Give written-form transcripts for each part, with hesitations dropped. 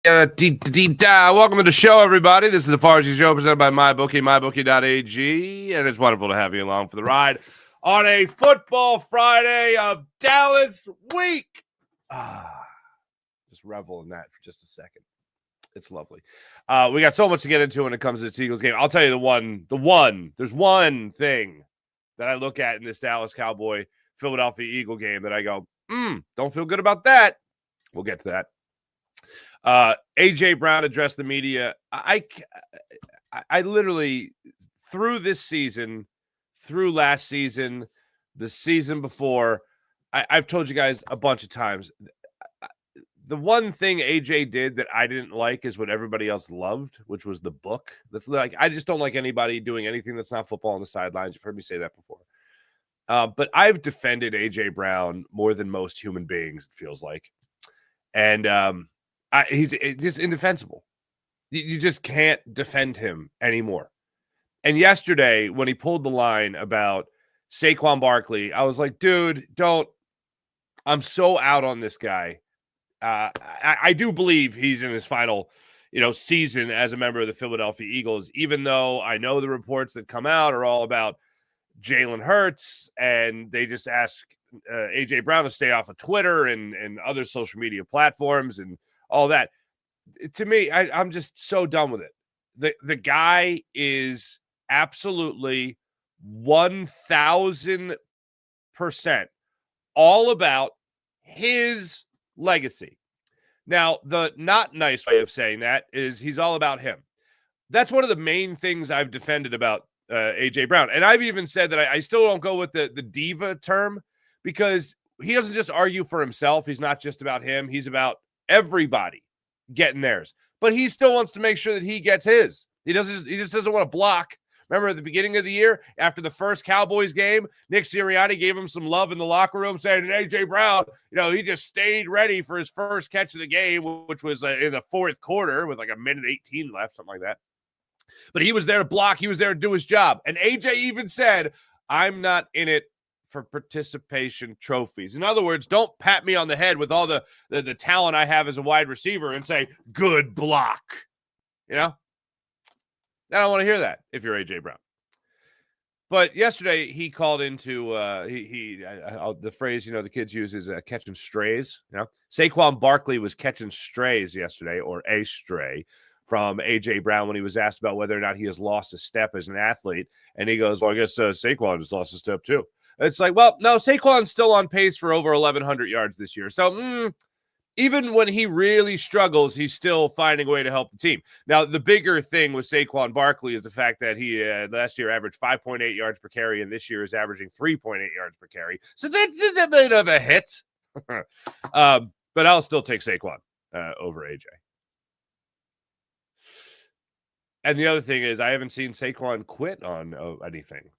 Welcome to the show, everybody. This is the Farsi Show presented by MyBookie, MyBookie.ag, and it's wonderful to have you along for the ride on a football Friday of Dallas week. Just revel in that for just a second. It's lovely. We got so much to get into when it comes to this Eagles game. I'll tell you there's one thing that I look at in this Dallas Cowboy Philadelphia Eagle game that I go, don't feel good about that. We'll get to that. A.J. Brown addressed the media. I literally, through this season, through last season, the season before, I've told you guys a bunch of times, the one thing A.J. did that I didn't like is what everybody else loved, which was the book. That's like, I just don't like anybody doing anything that's not football on the sidelines. You've heard me say that before. But I've defended A.J. Brown more than most human beings, it feels like. And he's just indefensible. You just can't defend him anymore. And yesterday, when he pulled the line about Saquon Barkley, I was like, dude, don't. I'm so out on this guy. I do believe he's in his final, season as a member of the Philadelphia Eagles, even though I know the reports that come out are all about Jalen Hurts, and they just ask A.J. Brown to stay off of Twitter and other social media platforms and all that. To me, I'm just so done with it. The guy is absolutely 1,000% all about his legacy. Now, the not nice way of saying that is he's all about him. That's one of the main things I've defended about A.J. Brown. And I've even said that I still don't go with the diva term, because he doesn't just argue for himself. He's not just about him. He's about everybody getting theirs. But he still wants to make sure that he gets his. He just doesn't want to block. Remember at the beginning of the year, after the first Cowboys game, Nick Sirianni gave him some love in the locker room, saying, A.J. Brown, he just stayed ready for his first catch of the game, which was in the fourth quarter with like a minute 18 left, something like that. But he was there to block. He was there to do his job. And A.J. even said, I'm not in it for participation trophies. In other words, don't pat me on the head with all the talent I have as a wide receiver and say, good block. I don't want to hear that if you're A.J. Brown. But yesterday he called into the phrase, the kids use is catching strays. Saquon Barkley was catching strays yesterday, or a stray, from A.J. Brown when he was asked about whether or not he has lost a step as an athlete. And he goes, well, I guess Saquon has lost a step too. It's like, well, no, Saquon's still on pace for over 1,100 yards this year. So even when he really struggles, he's still finding a way to help the team. Now, the bigger thing with Saquon Barkley is the fact that he last year averaged 5.8 yards per carry, and this year is averaging 3.8 yards per carry. So that's a bit of a hit. But I'll still take Saquon over AJ. And the other thing is, I haven't seen Saquon quit on anything.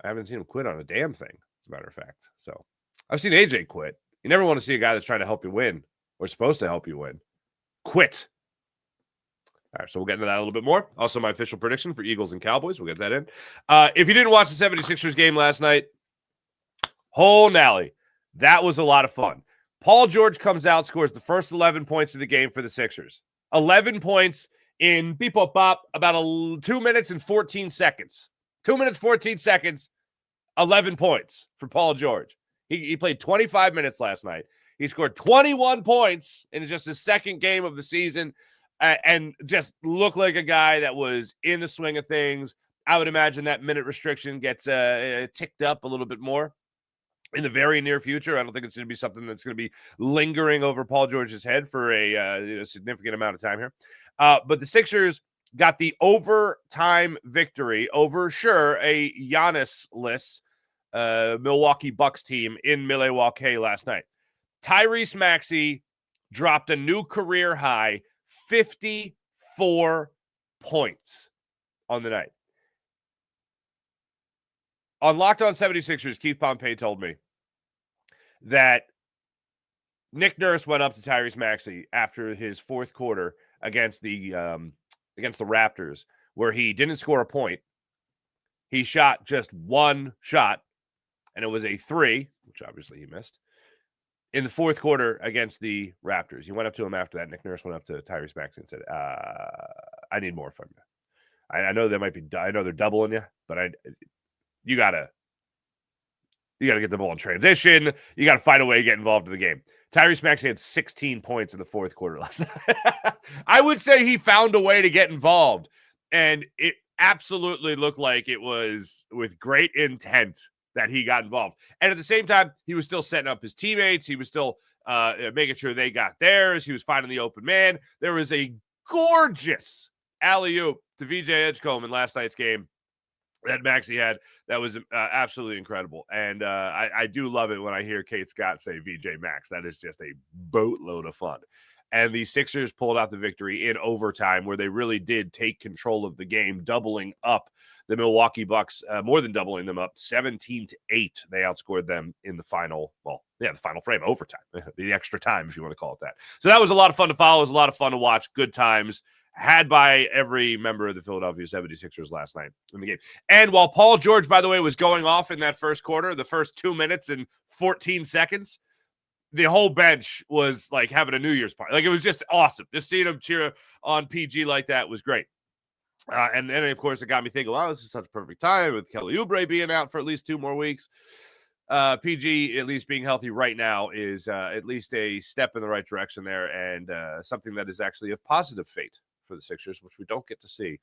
I haven't seen him quit on a damn thing, as a matter of fact. So I've seen AJ quit. You never want to see a guy that's trying to help you win, or supposed to help you win, quit. All right, so we'll get into that a little bit more. Also, my official prediction for Eagles and Cowboys. We'll get that in. If you didn't watch the 76ers game last night, Nally, that was a lot of fun. Paul George comes out, scores the first 11 points of the game for the Sixers. 11 points in beep-bop-bop, about 2 minutes and 14 seconds. 2 minutes, 14 seconds, 11 points for Paul George. He played 25 minutes last night. He scored 21 points in just his second game of the season and just looked like a guy that was in the swing of things. I would imagine that minute restriction gets ticked up a little bit more in the very near future. I don't think it's going to be something that's going to be lingering over Paul George's head for a significant amount of time here. But the Sixers got the overtime victory over, sure, a Giannis-less Milwaukee Bucks team in Milwaukee last night. Tyrese Maxey dropped a new career high, 54 points on the night. On Locked On 76ers, Keith Pompey told me that Nick Nurse went up to Tyrese Maxey after his fourth quarter against the Raptors, where he didn't score a point. He shot just one shot, and it was a 3, which obviously he missed. in the fourth quarter against the Raptors. He went up to him after that. Nick Nurse went up to Tyrese Maxey and said, I need more from you. I know I know they're doubling you, but you gotta get the ball in transition. You gotta find a way to get involved in the game. Tyrese Maxey had 16 points in the fourth quarter last night. I would say he found a way to get involved, and it absolutely looked like it was with great intent that he got involved. And at the same time, he was still setting up his teammates. He was still making sure they got theirs. He was finding the open man. There was a gorgeous alley-oop to VJ Edgecombe in last night's game that Maxey had. That was absolutely incredible. And I do love it when I hear Kate Scott say VJ Max. That is just a boatload of fun. And the Sixers pulled out the victory in overtime, where they really did take control of the game, doubling up the Milwaukee Bucks, more than doubling them up, 17-8. They outscored them in the final, the final frame, overtime, the extra time, if you want to call it that. So that was a lot of fun to follow. It was a lot of fun to watch. Good times had by every member of the Philadelphia 76ers last night in the game. And while Paul George, by the way, was going off in that first quarter, the first 2 minutes and 14 seconds, the whole bench was like having a New Year's party. Like, it was just awesome. Just seeing him cheer on PG like that was great. And then, of course, it got me thinking, wow, this is such a perfect time with Kelly Oubre being out for at least 2 more weeks. PG, at least being healthy right now, is at least a step in the right direction there, and something that is actually of positive fate for the Sixers, which we don't get to see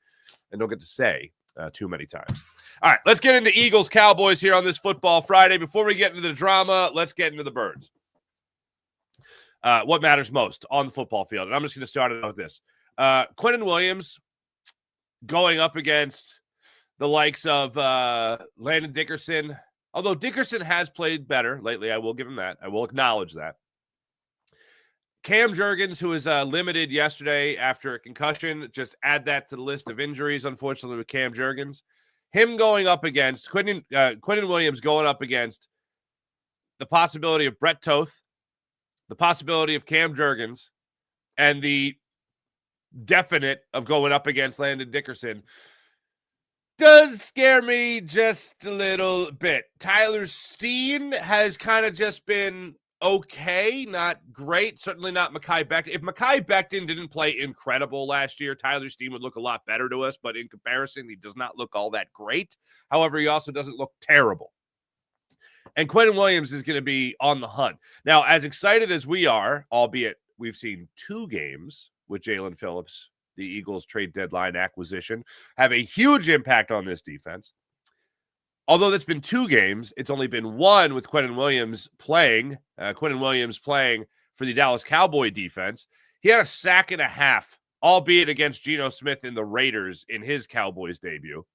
and don't get to say too many times. All right, let's get into Eagles Cowboys here on this Football Friday. Before we get into the drama, let's get into the birds. What matters most on the football field. And I'm just going to start it out with this. Quinnen Williams going up against the likes of Landon Dickerson. Although Dickerson has played better lately, I will give him that. I will acknowledge that. Cam Jurgens, who was limited yesterday after a concussion, just add that to the list of injuries, unfortunately, with Cam Jurgens. Him going up against Quinnen Williams going up against the possibility of Brett Toth, the possibility of Cam Jurgens, and the definite of going up against Landon Dickerson does scare me just a little bit. Tyler Steen has kind of just been okay, not great. Certainly not Mekhi Becton. If Mekhi Becton didn't play incredible last year, Tyler Steen would look a lot better to us, but in comparison, he does not look all that great. However, he also doesn't look terrible. And Quinnen Williams is going to be on the hunt. Now, as excited as we are, albeit we've seen 2 games with Jalen Phillips, the Eagles trade deadline acquisition, have a huge impact on this defense. Although that's been 2 games, it's only been 1 with Quinnen Williams playing for the Dallas Cowboy defense. He had a sack and a half, albeit against Geno Smith and the Raiders in his Cowboys debut.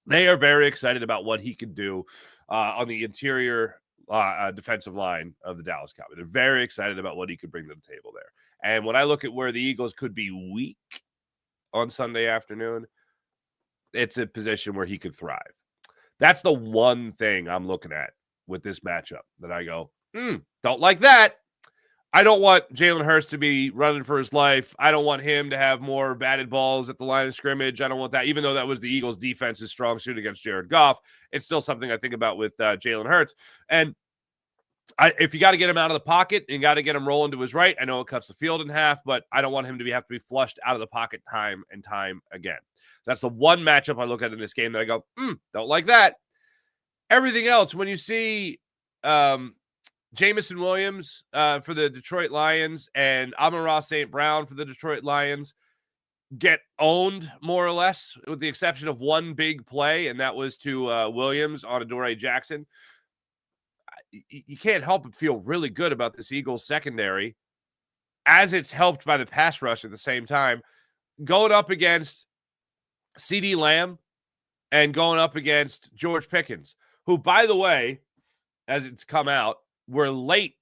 They are very excited about what he can do on the interior defensive line of the Dallas Cowboys. They're very excited about what he could bring to the table there. And when I look at where the Eagles could be weak on Sunday afternoon, it's a position where he could thrive. That's the one thing I'm looking at with this matchup that I go, don't like that. I don't want Jalen Hurts to be running for his life. I don't want him to have more batted balls at the line of scrimmage. I don't want that. Even though that was the Eagles' defense's strong suit against Jared Goff, it's still something I think about with Jalen Hurts. And if you got to get him out of the pocket and got to get him rolling to his right, I know it cuts the field in half, but I don't want him to have to be flushed out of the pocket time and time again. That's the one matchup I look at in this game that I go, don't like that. Everything else, when you see Jamison Williams for the Detroit Lions and Amon-Ra St. Brown for the Detroit Lions get owned, more or less, with the exception of one big play, and that was to Williams on Adoree Jackson. You can't help but feel really good about this Eagles secondary, as it's helped by the pass rush at the same time, going up against CeeDee Lamb and going up against George Pickens, who, by the way, as it's come out, were late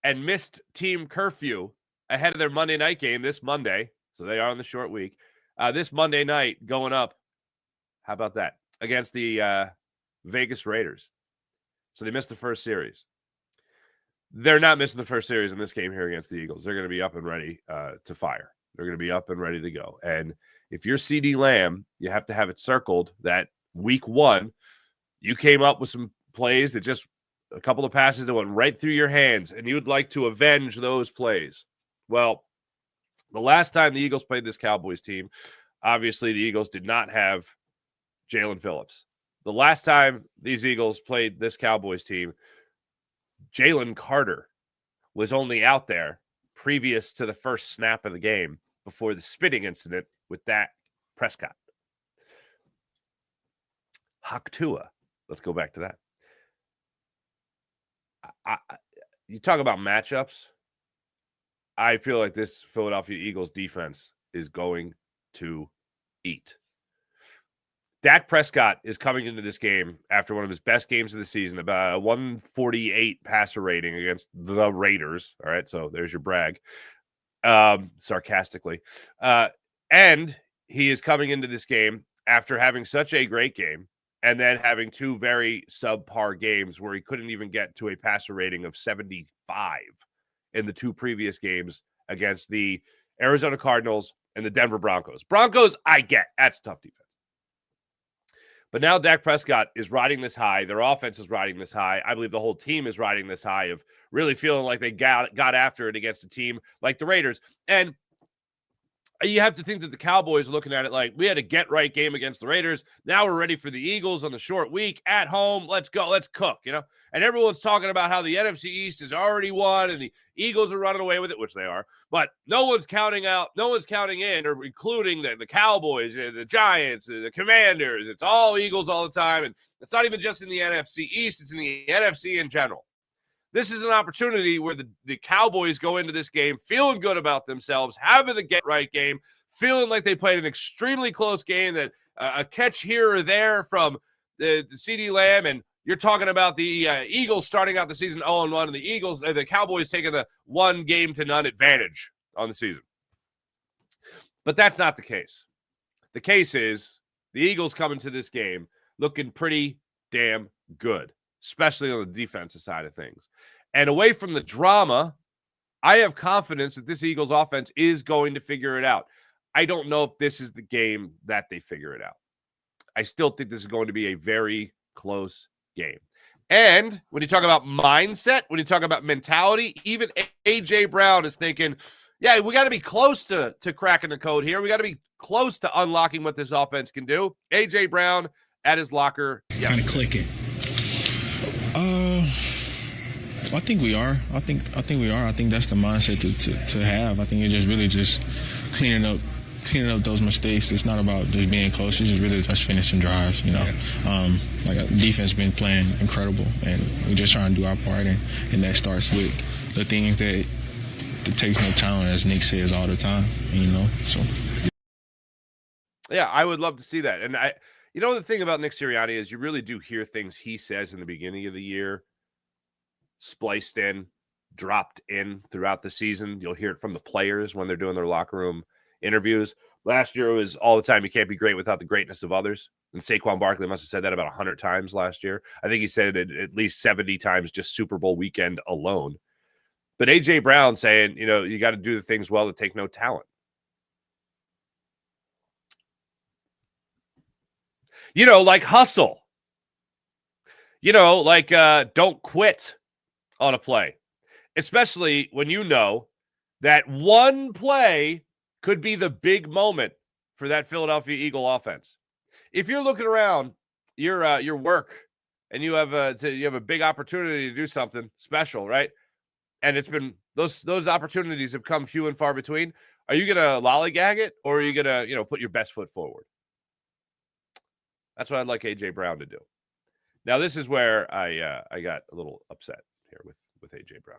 and missed team curfew ahead of their Monday night game this Monday. So they are on the short week. This Monday night going up, how about that, against the Vegas Raiders. So they missed the first series. They're not missing the first series in this game here against the Eagles. They're going to be up and ready to fire. They're going to be up and ready to go. And if you're CeeDee Lamb, you have to have it circled that week 1, you came up with some plays that just a couple of passes that went right through your hands, and you'd like to avenge those plays. Well, the last time the Eagles played this Cowboys team, obviously the Eagles did not have Jalen Phillips. The last time these Eagles played this Cowboys team, Jalen Carter was only out there previous to the first snap of the game before the spitting incident with Dak Prescott. Haktua. Let's go back to that. You talk about matchups. I feel like this Philadelphia Eagles defense is going to eat. Dak Prescott is coming into this game after one of his best games of the season, about a 148 passer rating against the Raiders. All right, so there's your brag, sarcastically. And he is coming into this game after having such a great game and then having two very subpar games where he couldn't even get to a passer rating of 75 in the two previous games against the Arizona Cardinals and the Denver Broncos. Broncos, I get. That's a tough defense. But now Dak Prescott is riding this high. Their offense is riding this high. I believe the whole team is riding this high of really feeling like they got after it against a team like the Raiders. And you have to think that the Cowboys are looking at it like, we had a get-right game against the Raiders. Now we're ready for the Eagles on the short week at home. Let's go. Let's cook, you know? And everyone's talking about how the NFC East has already won and the Eagles are running away with it, which they are. But no one's counting in or including the Cowboys, the Giants, the Commanders. It's all Eagles all the time. And it's not even just in the NFC East. It's in the NFC in general. This is an opportunity where the Cowboys go into this game feeling good about themselves, having the get-right game, feeling like they played an extremely close game, that a catch here or there from the CeeDee Lamb, and you're talking about the Eagles starting out the season 0-1, and the Cowboys taking the 1-game-to-none advantage on the season. But that's not the case. The case is the Eagles come into this game looking pretty damn good, especially on the defensive side of things. And away from the drama, I have confidence that this Eagles offense is going to figure it out. I don't know if this is the game that they figure it out. I still think this is going to be a very close game. And when you talk about mindset, when you talk about mentality, even A.J. Brown is thinking, yeah, we got to be close to cracking the code here. We got to be close to unlocking what this offense can do. A.J. Brown at his locker. Yeah. Kind of clicking. I think we are. I think we are. I think that's the mindset to have. I think it's just really just cleaning up those mistakes. It's not about just being close. It's just really just finishing drives. You know, defense been playing incredible, and we're just trying to do our part, and that starts with the things that it takes no talent, as Nick says all the time. You know, so yeah, I would love to see that. And the thing about Nick Sirianni is you really do hear things he says in the beginning of the year spliced in, dropped in throughout the season. You'll hear it from the players when they're doing their locker room interviews. Last year it was all the time, you can't be great without the greatness of others. And Saquon Barkley must have said that about 100 times last year. I think he said it at least 70 times just Super Bowl weekend alone. But A.J. Brown saying, you got to do the things well that take no talent. Like hustle. Don't quit on a play, especially when you know that one play could be the big moment for that Philadelphia Eagle offense. If you're looking around your work and you have a big opportunity to do something special, right? And it's been those opportunities have come few and far between. Are you gonna lollygag it, or are you gonna put your best foot forward? That's what I'd like A.J. Brown to do. Now, this is where I got a little upset here with A.J. Brown.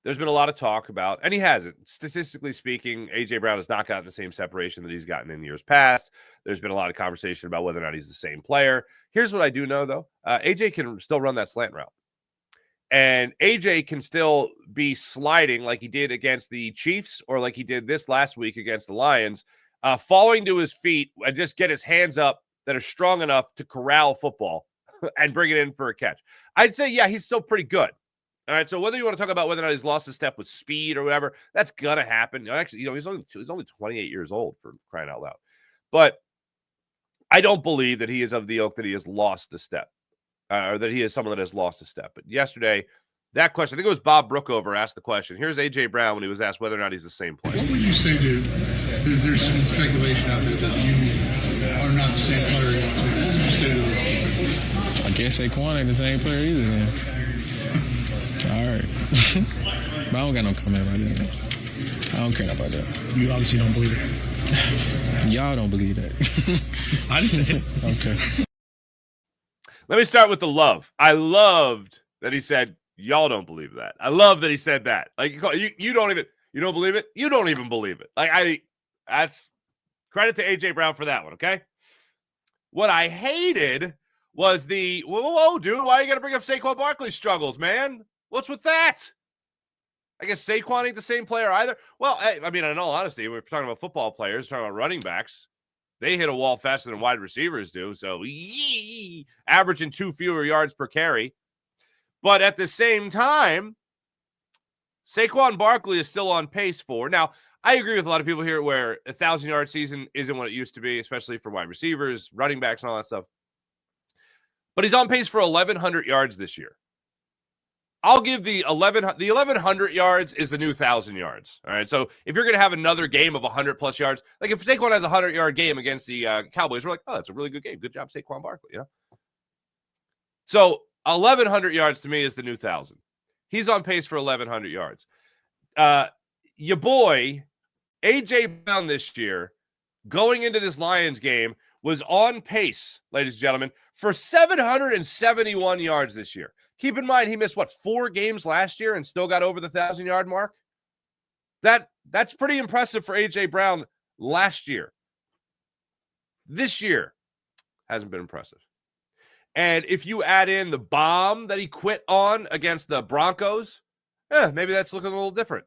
There's been a lot of talk about, and he hasn't. Statistically speaking, A.J. Brown has not gotten the same separation that he's gotten in years past. There's been a lot of conversation about whether or not he's the same player. Here's what I do know, though. A.J. can still run that slant route. And A.J. can still be sliding like he did against the Chiefs or like he did this last week against the Lions, falling to his feet and just get his hands up that are strong enough to corral football and bring it in for a catch. I'd say, yeah, he's still pretty good. All right, so whether you want to talk about whether or not he's lost a step with speed or whatever, that's going to happen. Actually, he's only 28 years old, for crying out loud. But I don't believe that he is of the ilk that he has lost a step, or that he is someone that has lost a step. But yesterday, that question, I think it was Bob Brookover asked the question. Here's A.J. Brown when he was asked whether or not he's the same player. What would you say to, there's some speculation out there that you are not the same player you want to be. What would you say to those people? I guess Saquon ain't the same player either, then. All right. But I don't got no comment about that. I don't care about that. You obviously don't believe it. Y'all don't believe that. I didn't say it. Okay. Let me start with the love. I loved that he said, y'all don't believe that. I love that he said that. Like, you don't believe it? You don't even believe it. Like, that's credit to A.J. Brown for that one, okay? What I hated was whoa, dude, why are you going to bring up Saquon Barkley's struggles, man? What's with that? I guess Saquon ain't the same player either. Well, I mean, in all honesty, we're talking about football players, talking about running backs. They hit a wall faster than wide receivers do. So, averaging 2 fewer yards per carry. But at the same time, Saquon Barkley is still on pace for. Now, I agree with a lot of people here where a 1,000-yard season isn't what it used to be, especially for wide receivers, running backs, and all that stuff. But he's on pace for 1,100 yards this year. I'll give the 1,100 yards is the new 1,000 yards. All right. So if you're going to have another game of 100+ yards, like if Saquon has a 100-yard game against the Cowboys, we're like, oh, that's a really good game. Good job, Saquon Barkley. You know. So 1,100 yards to me is the new 1,000. He's on pace for 1,100 yards. Your boy A.J. Brown this year, going into this Lions game, was on pace, ladies and gentlemen, for 771 yards this year. Keep in mind, he missed, 4 games last year and still got over the 1,000-yard mark? That's pretty impressive for A.J. Brown last year. This year hasn't been impressive. And if you add in the bomb that he quit on against the Broncos, maybe that's looking a little different.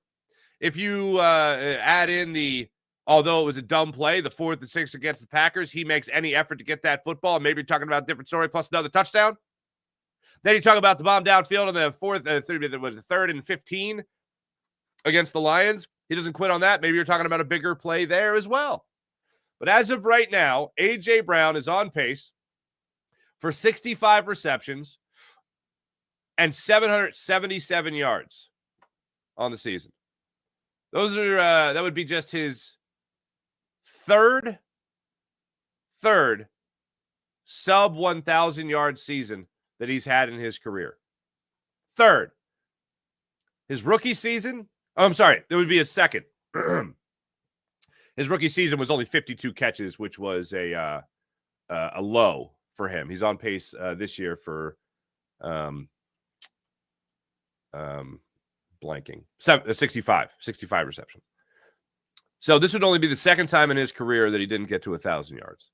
If you add in although it was a dumb play, the 4th and 6 against the Packers, he makes any effort to get that football. Maybe you're talking about a different story plus another touchdown. Then you talk about the bomb downfield on the 3rd and 15 against the Lions. He doesn't quit on that. Maybe you're talking about a bigger play there as well. But as of right now, A.J. Brown is on pace for 65 receptions and 777 yards on the season. Those are that would be just his third sub 1,000-yard season that he's had in his career. Third. His rookie season, it would be his second. His rookie season was only 52 catches, which was a low for him. He's on pace this year for blanking 65 receptions. So this would only be the second time in his career that he didn't get to 1,000 yards.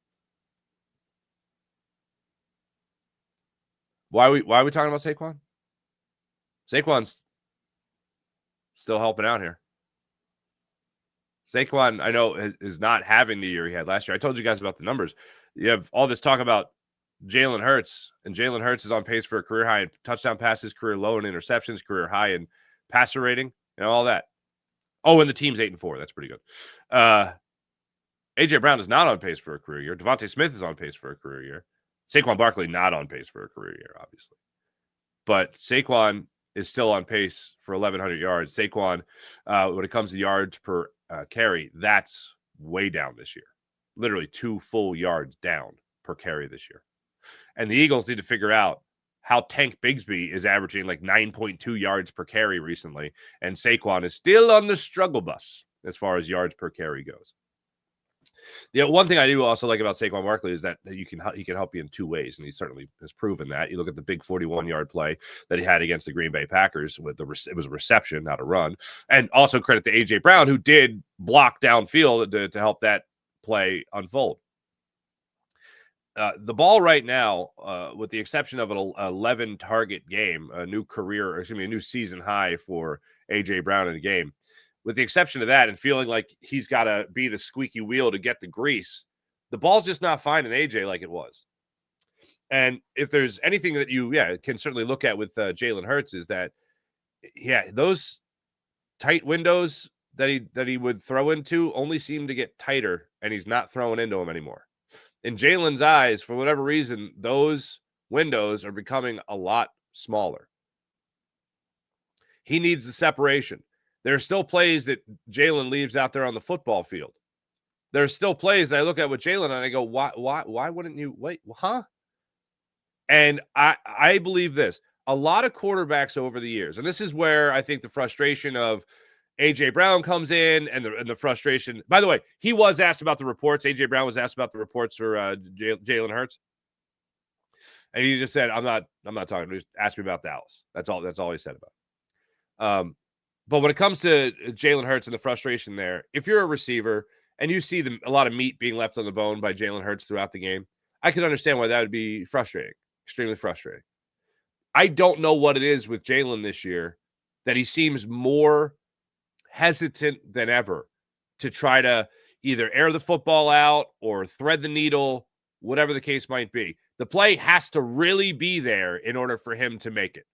Why are we talking about Saquon? Saquon's still helping out here. Saquon, I know, is not having the year he had last year. I told you guys about the numbers. You have all this talk about Jalen Hurts, and Jalen Hurts is on pace for a career high in touchdown passes, career low in interceptions, career high in passer rating, and all that. Oh, and the team's 8-4. That's pretty good. A.J. Brown is not on pace for a career year. Devontae Smith is on pace for a career year. Saquon Barkley not on pace for a career year, obviously. But Saquon is still on pace for 1,100 yards. Saquon, when it comes to yards per carry, that's way down this year. Literally 2 full yards down per carry this year. And the Eagles need to figure out how Tank Bigsby is averaging like 9.2 yards per carry recently, and Saquon is still on the struggle bus as far as yards per carry goes. The one thing I do also like about Saquon Barkley is that he can help you in 2 ways, and he certainly has proven that. You look at the big 41-yard play that he had against the Green Bay Packers. It was a reception, not a run. And also credit to A.J. Brown, who did block downfield to help that play unfold. The ball right now, with the exception of an 11-target game, a new season high for A.J. Brown in the game, with the exception of that and feeling like he's got to be the squeaky wheel to get the grease, the ball's just not finding AJ like it was. And if there's anything that you can certainly look at with Jalen Hurts is that, those tight windows that he would throw into only seem to get tighter, and he's not throwing into them anymore. In Jalen's eyes, for whatever reason, those windows are becoming a lot smaller. He needs the separation. There are still plays that Jalen leaves out there on the football field. There are still plays that I look at with Jalen and I go, why wouldn't you wait? Huh? And I believe this. A lot of quarterbacks over the years, and this is where I think the frustration of A.J. Brown comes in and the frustration. By the way, he was asked about the reports. A.J. Brown was asked about the reports for Jalen Hurts. And he just said, I'm not talking. Just ask me about Dallas. That's all he said about it. But when it comes to Jalen Hurts and the frustration there, if you're a receiver and you see a lot of meat being left on the bone by Jalen Hurts throughout the game, I can understand why that would be frustrating, extremely frustrating. I don't know what it is with Jalen this year that he seems more hesitant than ever to try to either air the football out or thread the needle, whatever the case might be. The play has to really be there in order for him to make it.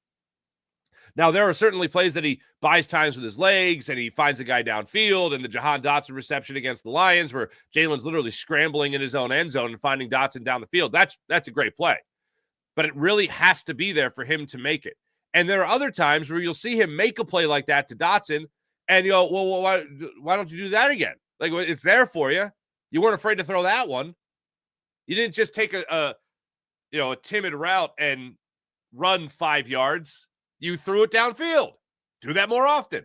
Now, there are certainly plays that he buys times with his legs and he finds a guy downfield, and the Jahan Dotson reception against the Lions where Jalen's literally scrambling in his own end zone and finding Dotson down the field. That's a great play. But it really has to be there for him to make it. And there are other times where you'll see him make a play like that to Dotson and you go, well, why don't you do that again? Like, it's there for you. You weren't afraid to throw that one. You didn't just take a timid route and run 5 yards. You threw it downfield. Do that more often.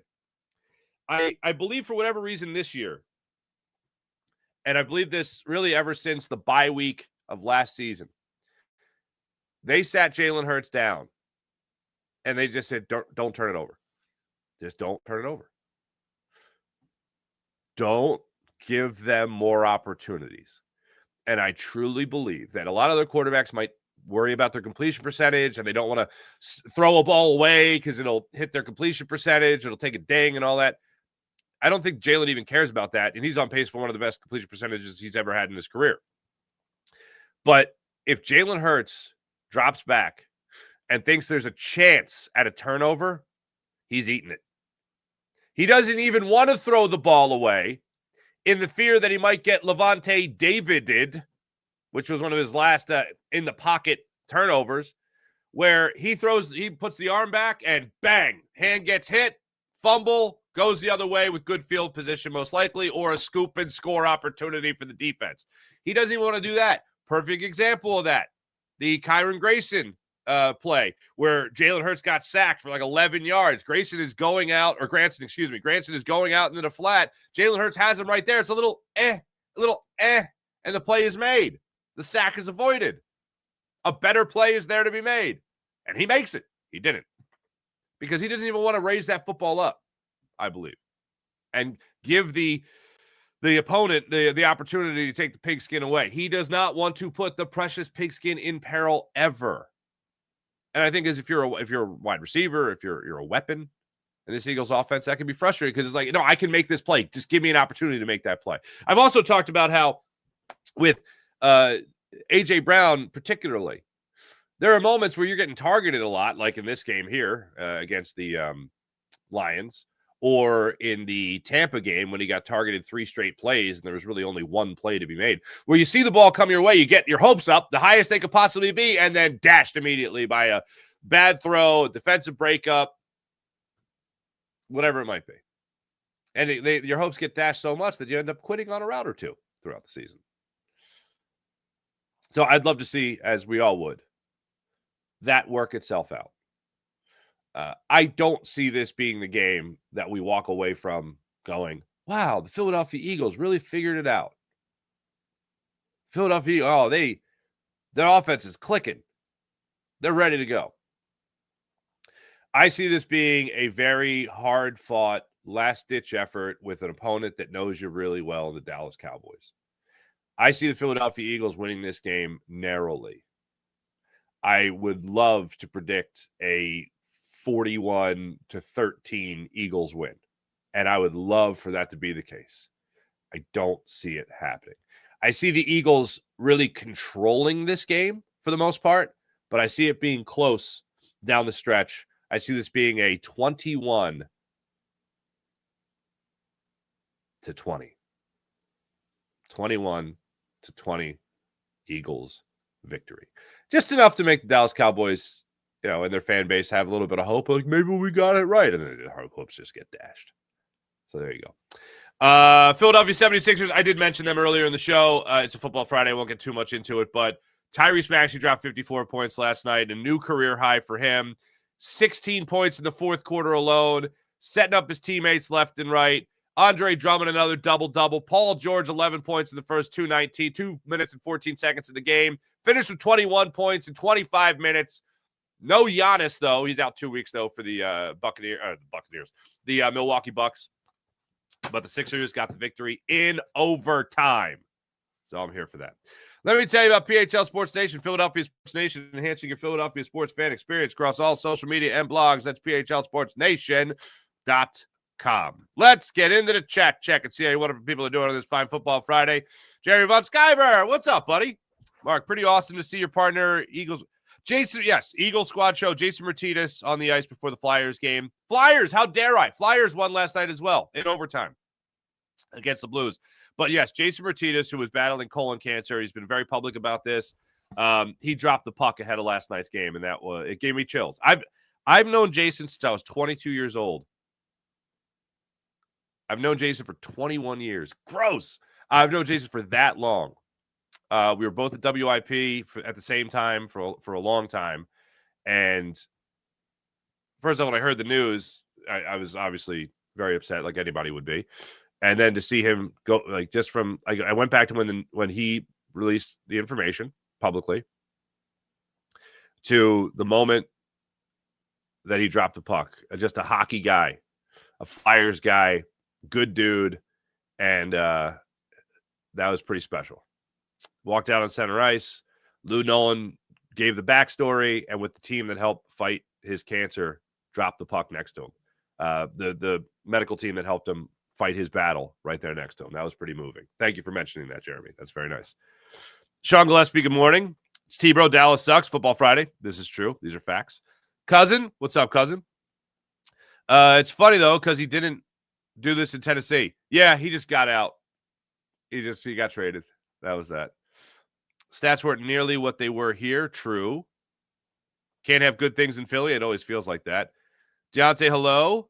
I believe for whatever reason this year, and I believe this really ever since the bye week of last season, they sat Jalen Hurts down and they just said, don't turn it over. Just don't turn it over. Don't give them more opportunities. And I truly believe that a lot of other quarterbacks might worry about their completion percentage and they don't want to throw a ball away because it'll hit their completion percentage. It'll take a ding and all that. I don't think Jalen even cares about that. And he's on pace for one of the best completion percentages he's ever had in his career. But if Jalen Hurts drops back and thinks there's a chance at a turnover, he's eating it. He doesn't even want to throw the ball away in the fear that he might get Levante Davided, which was one of his last in the pocket turnovers, where he puts the arm back and bang, hand gets hit, fumble, goes the other way with good field position most likely, or a scoop and score opportunity for the defense. He doesn't even want to do that. Perfect example of that. The Kyron Grayson play where Jalen Hurts got sacked for like 11 yards. Granson is going out into the flat. Jalen Hurts has him right there. It's a little and the play is made. The sack is avoided. A better play is there to be made. And he makes it. He didn't. Because he doesn't even want to raise that football up, I believe, and give the opponent the opportunity to take the pigskin away. He does not want to put the precious pigskin in peril ever. And I think if you're a wide receiver, if you're a weapon in this Eagles offense, that can be frustrating because it's like, no, I can make this play. Just give me an opportunity to make that play. I've also talked about how with A.J. Brown particularly, there are moments where you're getting targeted a lot, like in this game here against the Lions, or in the Tampa game when he got targeted 3 straight plays and there was really only one play to be made, where you see the ball come your way, you get your hopes up, the highest they could possibly be, and then dashed immediately by a bad throw, a defensive breakup, whatever it might be. And your hopes get dashed so much that you end up quitting on a route or two throughout the season. So I'd love to see, as we all would, that work itself out. I don't see this being the game that we walk away from going, wow, the Philadelphia Eagles really figured it out. Philadelphia, their offense is clicking. They're ready to go. I see this being a very hard-fought, last-ditch effort with an opponent that knows you really well in the Dallas Cowboys. I see the Philadelphia Eagles winning this game narrowly. I would love to predict a 41-13 Eagles win. And I would love for that to be the case. I don't see it happening. I see the Eagles really controlling this game for the most part, but I see it being close down the stretch. I see this being a 21-20. 21-20 Eagles victory. Just enough to make the Dallas Cowboys, and their fan base have a little bit of hope. Like, maybe we got it right. And then the hopes just get dashed. So there you go. Philadelphia 76ers, I did mention them earlier in the show. It's a football Friday. I won't get too much into it, but Tyrese Maxey dropped 54 points last night, a new career high for him. 16 points in the fourth quarter alone, setting up his teammates left and right. Andre Drummond, another double-double. Paul George, 11 points in the first 2 minutes and 14 seconds of the game. Finished with 21 points in 25 minutes. No Giannis, though. He's out 2 weeks, though, for the Milwaukee Bucks. But the Sixers got the victory in overtime. So I'm here for that. Let me tell you about PHL Sports Nation, Philadelphia Sports Nation, enhancing your Philadelphia sports fan experience across all social media and blogs. That's phlsportsnation.com. Let's get into the chat check and see how wonderful people are doing on this fine football Friday. Jerry Von Skyver, what's up, buddy? Mark, pretty awesome to see your partner, Eagles. Jason, yes, Eagles squad show. Jason Martinez on the ice before the Flyers game. Flyers, how dare I? Flyers won last night as well in overtime against the Blues. But yes, Jason Martinez, who was battling colon cancer, he's been very public about this. He dropped the puck ahead of last night's game, and it gave me chills. I've known Jason since I was 22 years old. I've known Jason for 21 years. Gross. I've known Jason for that long. We were both at WIP at the same time for a long time. And first of all, when I heard the news, I was obviously very upset, like anybody would be. And then to see him go, like, just from, I went back to when he released the information publicly to the moment that he dropped the puck. Just a hockey guy, a Flyers guy, good dude. And that was pretty special. Walked out on center ice. Lou Nolan gave the backstory, and with the team that helped fight his cancer, dropped the puck next to him. The medical team that helped him fight his battle right there next to him. That was pretty moving. Thank you for mentioning that, Jeremy. That's very nice. Sean Gillespie, good morning. It's T-Bro. Dallas sucks. Football Friday. This is true. These are facts. Cousin, what's up, cousin? It's funny, though, because he didn't do this in Tennessee. Yeah, he just got out. He got traded. That was that. Stats weren't nearly what they were here. True. Can't have good things in Philly. It always feels like that. Deontay, hello.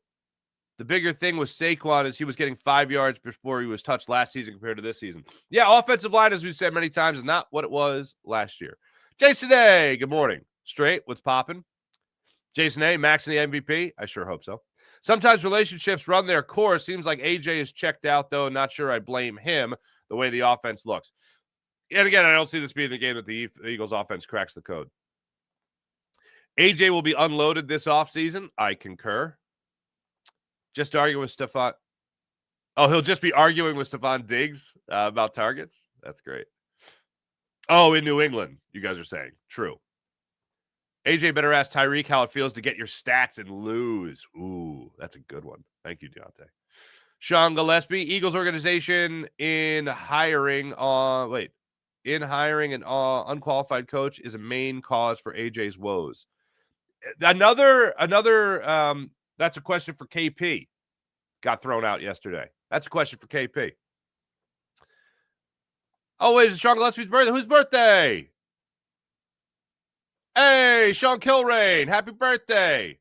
The bigger thing with Saquon is he was getting 5 yards before he was touched last season compared to this season. Yeah, offensive line, as we've said many times, is not what it was last year. Jason A, good morning. Straight, what's popping? Jason A, Maxey the MVP? I sure hope so. Sometimes relationships run their course. Seems like AJ is checked out, though. Not sure I blame him the way the offense looks. And again, I don't see this being the game that the Eagles offense cracks the code. AJ will be unloaded this offseason. I concur. Just arguing with Stephon. Oh, he'll just be arguing with Stephon Diggs about targets? That's great. Oh, in New England, you guys are saying. True. AJ better ask Tyreek how it feels to get your stats and lose. Ooh, that's a good one. Thank you, Deontay. Sean Gillespie, Eagles organization in hiring an unqualified coach is a main cause for AJ's woes. Another that's a question for KP. Got thrown out yesterday. That's a question for KP. Oh, wait, it's Sean Gillespie's birthday. Whose birthday? Hey, Sean Kilrain. Happy birthday.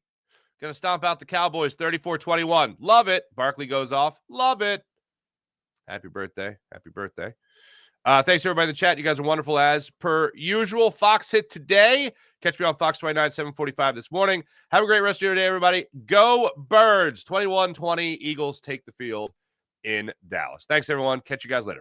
Going to stomp out the Cowboys 34-21. Love it. Barkley goes off. Love it. Happy birthday. Happy birthday. Thanks, everybody in the chat. You guys are wonderful as per usual. Fox hit today. Catch me on Fox 29, 7:45 this morning. Have a great rest of your day, everybody. Go Birds. 21-20. Eagles take the field in Dallas. Thanks, everyone. Catch you guys later.